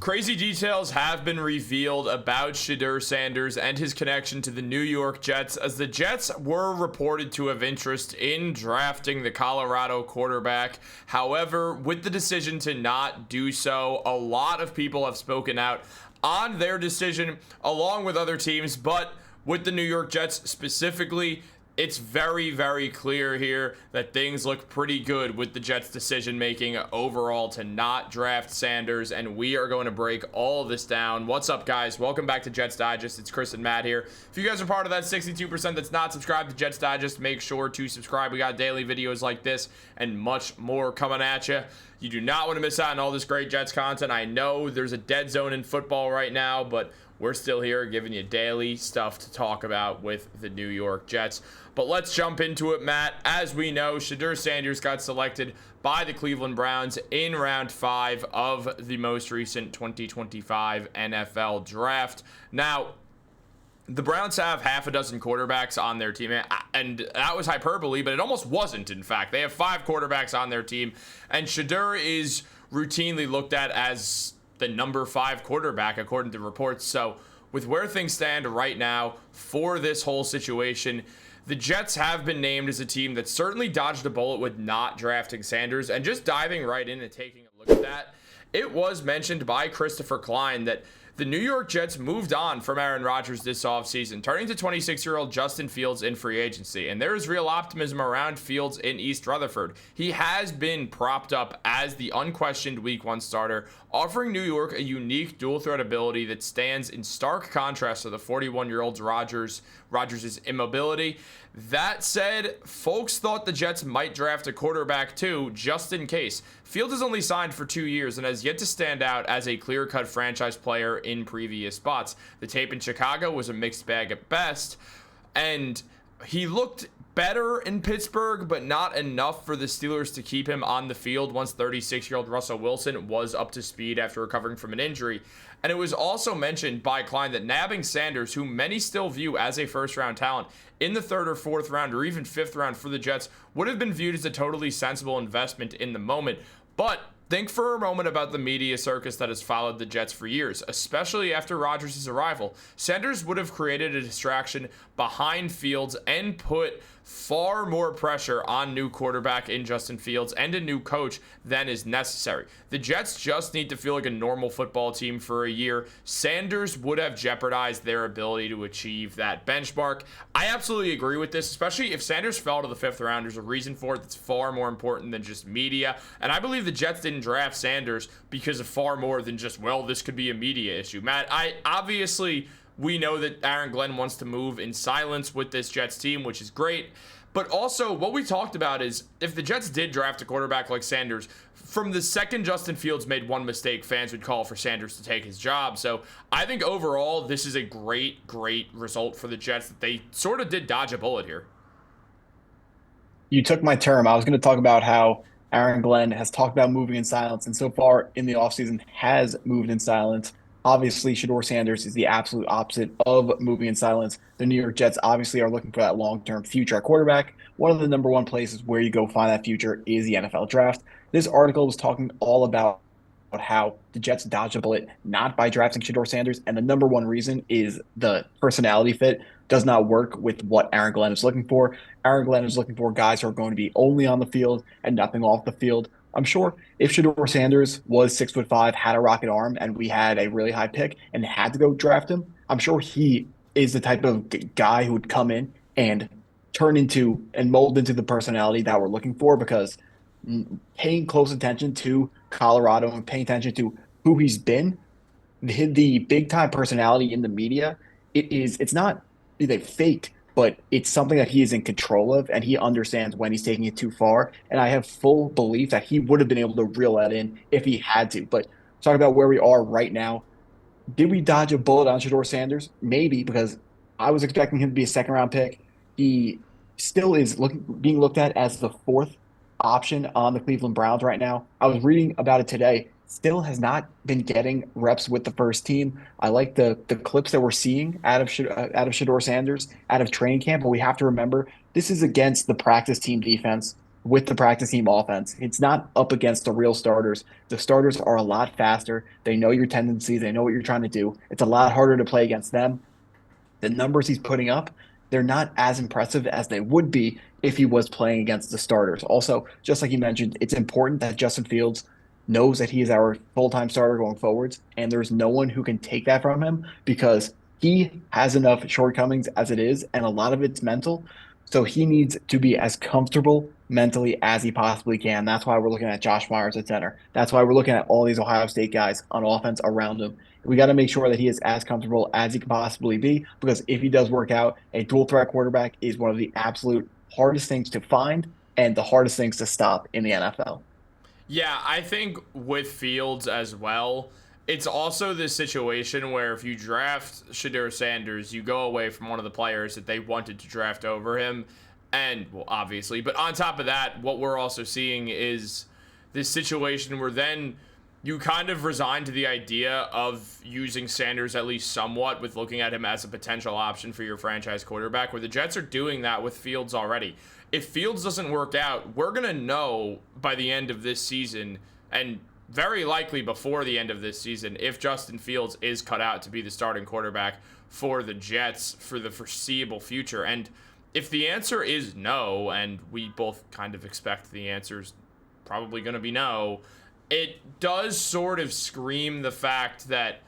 Crazy details have been revealed about Shedeur Sanders and his connection to the New York Jets, as the Jets were reported to have interest in drafting the Colorado quarterback. However, with the decision to not do so, a lot of people have spoken out on their decision along with other teams, but with the New York Jets specifically, it's very, very clear here that things look pretty good with the Jets' decision-making overall to not draft Sanders, and we are going to break all of this down. What's up, guys? Welcome back to Jets Digest. It's Chris and Matt here. If you guys are part of that 62% that's not subscribed to Jets Digest, make sure to subscribe. We got daily videos like this and much more coming at you. You do not want to miss out on all this great Jets content. I know there's a dead zone in football right now, but we're still here giving you daily stuff to talk about with the New York Jets. But let's jump into it, Matt. As we know, Shedeur Sanders got selected by the Cleveland Browns in round 5 of the most recent 2025 NFL draft. Now, the Browns have half a dozen quarterbacks on their team, and that was hyperbole, but it almost wasn't, in fact. They have 5 quarterbacks on their team, and Shedeur is routinely looked at as the number 5 quarterback, according to reports. So with where things stand right now for this whole situation, the Jets have been named as a team that certainly dodged a bullet with not drafting Sanders. And just diving right in and taking a look at that, it was mentioned by Christopher Klein that the New York Jets moved on from Aaron Rodgers this offseason, turning to 26-year-old Justin Fields in free agency. And there is real optimism around Fields in East Rutherford. He has been propped up as the unquestioned Week 1 starter, offering New York a unique dual-threat ability that stands in stark contrast to the 41-year-old Rodgers' immobility. That said, folks thought the Jets might draft a quarterback too, just in case. Fields is only signed for 2 years and has yet to stand out as a clear-cut franchise player in previous spots. The tape in Chicago was a mixed bag at best, and he looked better in Pittsburgh, but not enough for the Steelers to keep him on the field once 36-year-old Russell Wilson was up to speed after recovering from an injury. And it was also mentioned by Klein that nabbing Sanders, who many still view as a first-round talent, in the 3rd or 4th round or even 5th round for the Jets would have been viewed as a totally sensible investment in the moment. But think for a moment about the media circus that has followed the Jets for years, especially after Rodgers' arrival. Sanders would have created a distraction behind Fields and put far more pressure on new quarterback in Justin Fields and a new coach than is necessary. The Jets just need to feel like a normal football team for a year. Sanders would have jeopardized their ability to achieve that benchmark. I absolutely agree with this, especially if Sanders fell to the 5th round. There's a reason for it that's far more important than just media. And I believe the Jets didn't draft Sanders because of far more than just, well, this could be a media issue. Matt, we know that Aaron Glenn wants to move in silence with this Jets team, which is great. But also, what we talked about is if the Jets did draft a quarterback like Sanders, from the second Justin Fields made one mistake, fans would call for Sanders to take his job. So I think overall, this is a great, great result for the Jets that they sort of did dodge a bullet here. You took my term. I was going to talk about how Aaron Glenn has talked about moving in silence, and so far in the offseason has moved in silence. Obviously, Shedeur Sanders is the absolute opposite of moving in silence. The New York Jets obviously are looking for that long-term future at quarterback. One of the number one places where you go find that future is the NFL draft. This article was talking all about how the Jets dodged a bullet not by drafting Shedeur Sanders, and the number one reason is the personality fit does not work with what Aaron Glenn is looking for. Aaron Glenn is looking for guys who are going to be only on the field and nothing off the field. I'm sure if Shedeur Sanders was 6'5", had a rocket arm, and we had a really high pick and had to go draft him, I'm sure he is the type of guy who would come in and turn into and mold into the personality that we're looking for, because paying close attention to Colorado and paying attention to who he's been, the big-time personality in the media, it's not they faked, but it's something that he is in control of, and he understands when he's taking it too far. And I have full belief that he would have been able to reel that in if he had to. But talk about where we are right now. Did we dodge a bullet on Shedeur Sanders? Maybe, because I was expecting him to be a second-round pick. He still is being looked at as the 4th option on the Cleveland Browns right now. I was reading about it today. Still has not been getting reps with the first team. I like the clips that we're seeing out of Shedeur Sanders, out of training camp, but we have to remember this is against the practice team defense. with the practice team offense. It's not up against the real starters. The starters are a lot faster. They know your tendencies. They know what you're trying to do. It's a lot harder to play against them. The numbers he's putting up, they're not as impressive as they would be if he was playing against the starters. Also, just like you mentioned, it's important that Justin Fields knows that he is our full-time starter going forwards, and there's no one who can take that from him because he has enough shortcomings as it is, and a lot of it's mental. So he needs to be as comfortable mentally as he possibly can. That's why we're looking at Josh Myers at center. That's why we're looking at all these Ohio State guys on offense around him. We got to make sure that he is as comfortable as he can possibly be, because if he does work out, a dual threat quarterback is one of the absolute hardest things to find and the hardest things to stop in the NFL. Yeah, I think with Fields as well, it's also this situation where if you draft Shedeur Sanders, you go away from one of the players that they wanted to draft over him. And, well, obviously, but on top of that, what we're also seeing is this situation where then you kind of resign to the idea of using Sanders at least somewhat with looking at him as a potential option for your franchise quarterback, where the Jets are doing that with Fields already. If Fields doesn't work out, we're going to know by the end of this season, and very likely before the end of this season, if Justin Fields is cut out to be the starting quarterback for the Jets for the foreseeable future. And if the answer is no, and we both kind of expect the answer's probably going to be no, it does sort of scream the fact that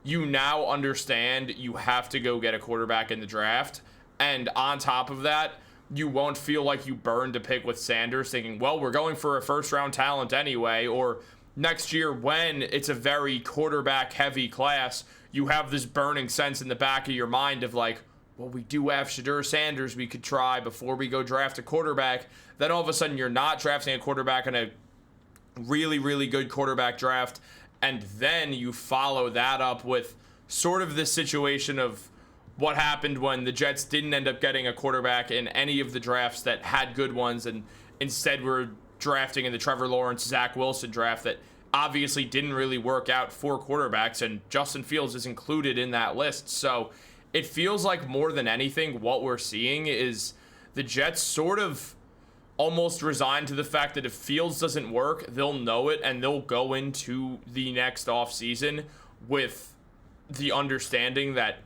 you now understand you have to go get a quarterback in the draft. And on top of that, you won't feel like you burned a pick with Sanders thinking, well, we're going for a first round talent anyway. Or next year, when it's a very quarterback heavy class, you have this burning sense in the back of your mind of like, well, we do have Shedeur Sanders we could try before we go draft a quarterback. Then all of a sudden you're not drafting a quarterback in a really, really good quarterback draft. And then you follow that up with sort of this situation of what happened when the Jets didn't end up getting a quarterback in any of the drafts that had good ones, and instead were drafting in the Trevor Lawrence, Zach Wilson draft that obviously didn't really work out for quarterbacks, and Justin Fields is included in that list. So it feels like more than anything what we're seeing is the Jets sort of almost resigned to the fact that if Fields doesn't work, they'll know it, and they'll go into the next offseason with the understanding that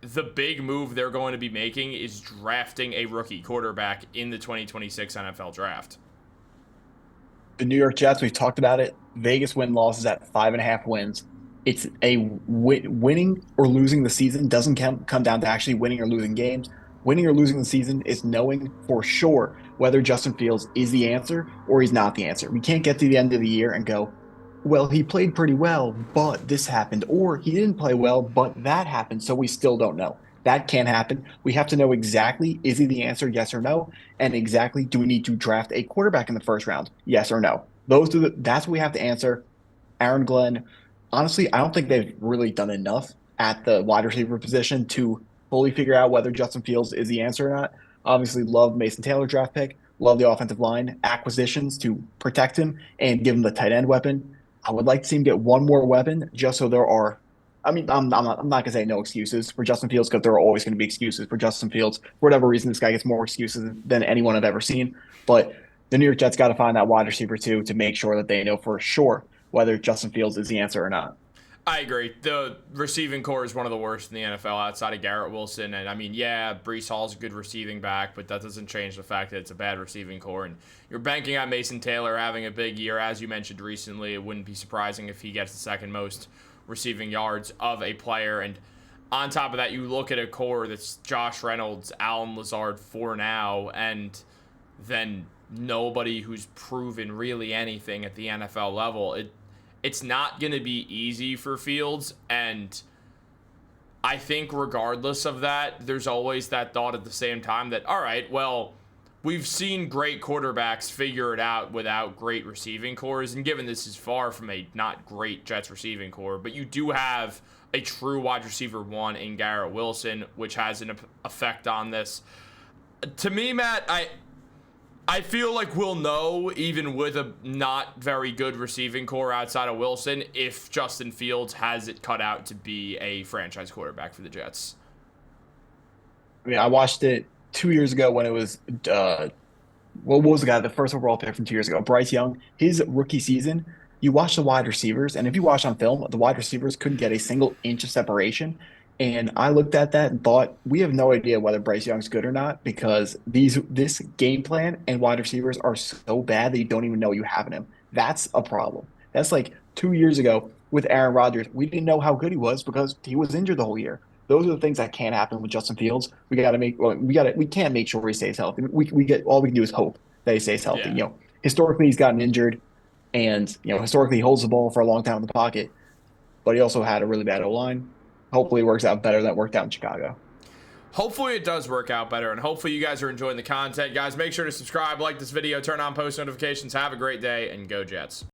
the big move they're going to be making is drafting a rookie quarterback in the 2026 NFL draft. The New York Jets, we've talked about it. Vegas win-loss is at 5.5 wins. It's a winning or losing the season doesn't come down to actually winning or losing games. Winning or losing the season is knowing for sure whether Justin Fields is the answer or he's not the answer. We can't get to the end of the year and go, well, he played pretty well, but this happened, or he didn't play well, but that happened, so we still don't know. That can't happen. We have to know exactly, is he the answer, yes or no, and exactly, do we need to draft a quarterback in the first round, yes or no. That's what we have to answer. Aaron Glenn, honestly, I don't think they've really done enough at the wide receiver position to fully figure out whether Justin Fields is the answer or not. Obviously, love Mason Taylor draft pick, love the offensive line acquisitions to protect him and give him the tight end weapon. I would like to see him get one more weapon just so there are. I mean, I'm not going to say no excuses for Justin Fields because there are always going to be excuses for Justin Fields. For whatever reason, this guy gets more excuses than anyone I've ever seen. But the New York Jets got to find that wide receiver too to make sure that they know for sure whether Justin Fields is the answer or not. I agree. The receiving core is one of the worst in the NFL outside of Garrett Wilson. And I mean, yeah, Breece Hall's a good receiving back, but that doesn't change the fact that it's a bad receiving core. And you're banking on Mason Taylor having a big year. As you mentioned recently, it wouldn't be surprising if he gets the second most receiving yards of a player. And on top of that, you look at a core that's Josh Reynolds, Allen Lazard for now, and then nobody who's proven really anything at the NFL level. It's not going to be easy for Fields, and I think regardless of that, there's always that thought at the same time that, all right, well, we've seen great quarterbacks figure it out without great receiving cores, and given this is far from a not great Jets receiving core, but you do have a true wide receiver one in Garrett Wilson, which has an effect on this. To me, Matt, I feel like we'll know, even with a not very good receiving core outside of Wilson, if Justin Fields has it cut out to be a franchise quarterback for the Jets. I mean, I watched it 2 years ago when it was what was the guy, the first overall pick from 2 years ago? Bryce Young. His rookie season, you watch the wide receivers, and if you watch on film, the wide receivers couldn't get a single inch of separation. And I looked at that and thought, we have no idea whether Bryce Young's good or not because this game plan and wide receivers are so bad that you don't even know you have him. That's a problem. That's like 2 years ago with Aaron Rodgers. We didn't know how good he was because he was injured the whole year. Those are the things that can't happen with Justin Fields. We can't make sure he stays healthy. We get all we can do is hope that he stays healthy. Yeah. Historically he's gotten injured, and historically he holds the ball for a long time in the pocket, but he also had a really bad O-line. Hopefully it works out better than it worked out in Chicago. Hopefully it does work out better, and hopefully you guys are enjoying the content. Guys, make sure to subscribe, like this video, turn on post notifications. Have a great day, and go Jets.